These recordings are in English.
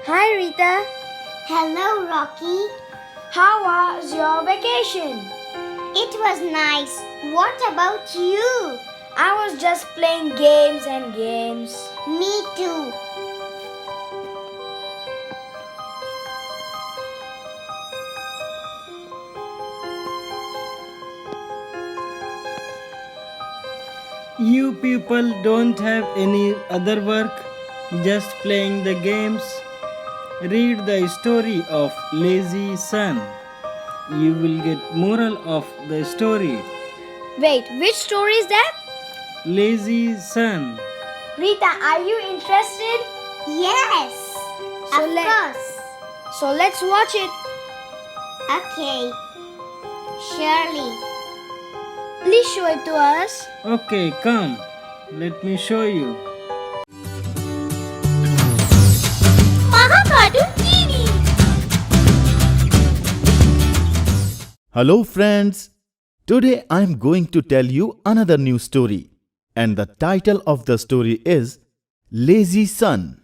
Hi Rita, Hello, Rocky. how was your vacation? It was nice. What about you? I was just playing games and games. Me too. You people don't have any other work, just playing the games. Read the story of Lazy Son. You will get moral of the story. Wait, which story is that? Lazy Son. Rita, are you interested? Yes. So of let- course. So let's watch it. Okay. Surely. Please show it to us. Okay, come. Let me show you. Hello friends! Today I am going to tell you another new story, and the title of the story is Lazy Son.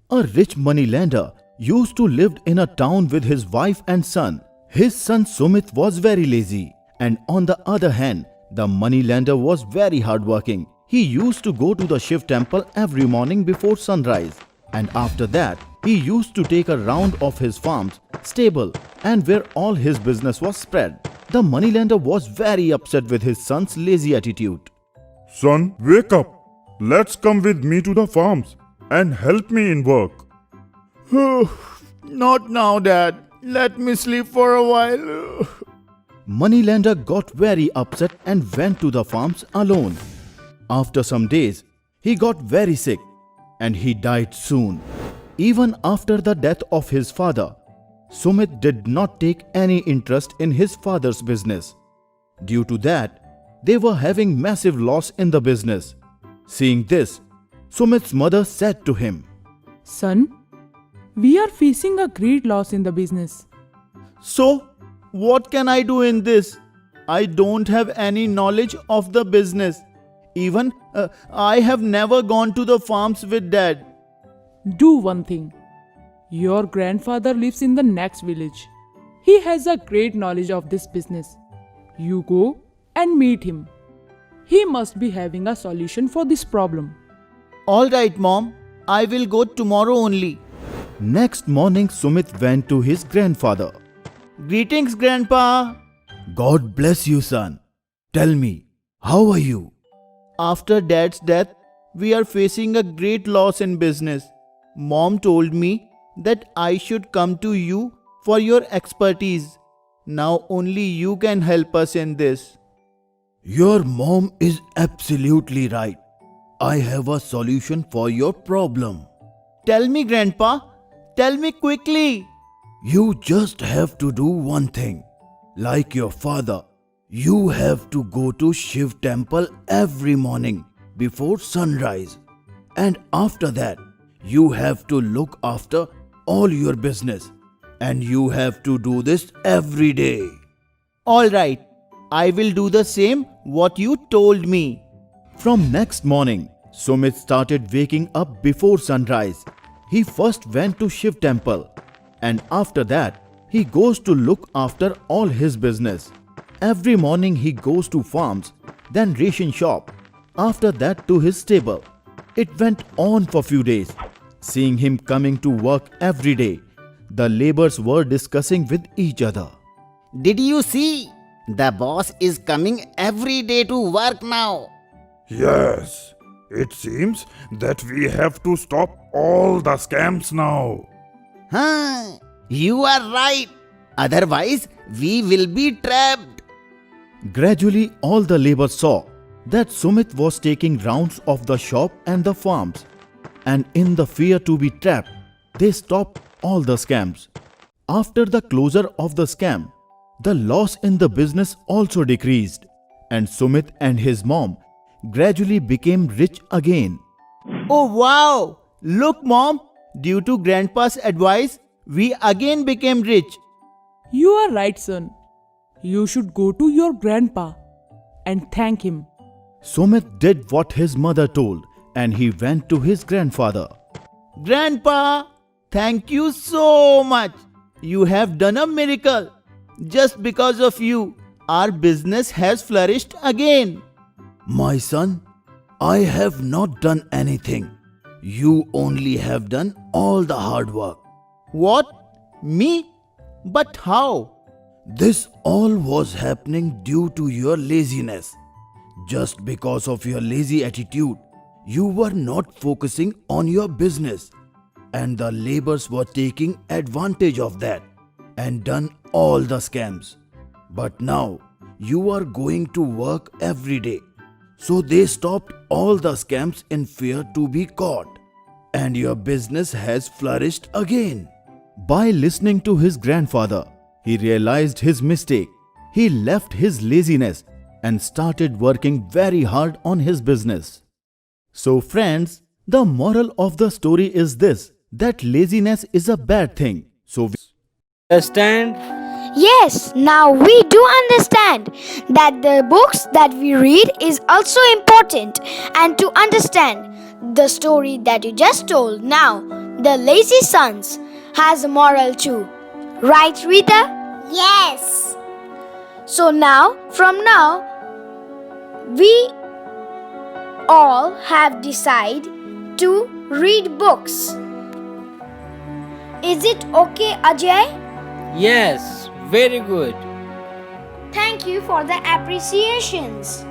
A rich moneylender used to live in a town with his wife and son. His son Sumit was very lazy, and on the other hand, the moneylender was very hardworking. He used to go to the Shiv temple every morning before sunrise, and after that, he used to take a round of his farms, stable, and where all his business was spread. The moneylender was very upset with his son's lazy attitude. Son, wake up. Let's come with me to the farms and help me in work. Not now, Dad. Let me sleep for a while. Moneylender got very upset and went to the farms alone. After some days, he got very sick and he died soon. Even after the death of his father, Sumit did not take any interest in his father's business. Due to that, they were having massive loss in the business. Seeing this, Sumit's mother said to him, Son, we are facing a great loss in the business. So, what can I do in this? I don't have any knowledge of the business. Even I have never gone to the farms with Dad. Do one thing. Your grandfather lives in the next village. He has a great knowledge of this business. You go and meet him. He must be having a solution for this problem. Alright, Mom. I will go tomorrow only. Next morning, Sumit went to his grandfather. Greetings, Grandpa. God bless you, son. Tell me, how are you? After Dad's death, we are facing a great loss in business. Mom told me that I should come to you for your expertise. Now only you can help us in this. Your mom is absolutely right. I have a solution for your problem. Tell me, Grandpa. Tell me quickly. You just have to do one thing. Like your father, you have to go to Shiv temple every morning before sunrise. And after that, you have to look after all your business. And you have to do this every day. Alright, I will do the same what you told me. From next morning, Sumit started waking up before sunrise. He first went to Shiv temple. And after that, he goes to look after all his business. Every morning he goes to farms, then ration shop. After that to his stable. It went on for few days. Seeing him coming to work every day, the laborers were discussing with each other. Did you see? The boss is coming every day to work now. Yes, it seems that we have to stop all the scams now. Huh? You are right. Otherwise, we will be trapped. Gradually, all the laborers saw that Sumit was taking rounds of the shop and the farms. And in the fear to be trapped, they stopped all the scams. After the closure of the scam, the loss in the business also decreased. And Sumit and his mom gradually became rich again. Oh wow! Look, Mom! Due to Grandpa's advice, we again became rich. You are right, son. You should go to your grandpa and thank him. Sumit did what his mother told and he went to his grandfather. Grandpa, Thank you so much. You have done a miracle. Just because of you, our business has flourished again. My son, I have not done anything. You only have done all the hard work. What? Me? But how? This all was happening due to your laziness. Just because of your lazy attitude, you were not focusing on your business, and the laborers were taking advantage of that and done all the scams. But now you are going to work every day. So they stopped all the scams in fear to be caught, and your business has flourished again. By listening to his grandfather, he realized his mistake. He left his laziness and started working very hard on his business. So friends, the moral of the story is this, that laziness is a bad thing. So Understand? Yes, now we do understand that the books that we read is also important, and to understand the story that you just told now, The Lazy Sons has a moral too. Right, Rita? Yes. So from now, we all have decided to read books. Is it okay, Ajay? Yes, very good. Thank you for the appreciations.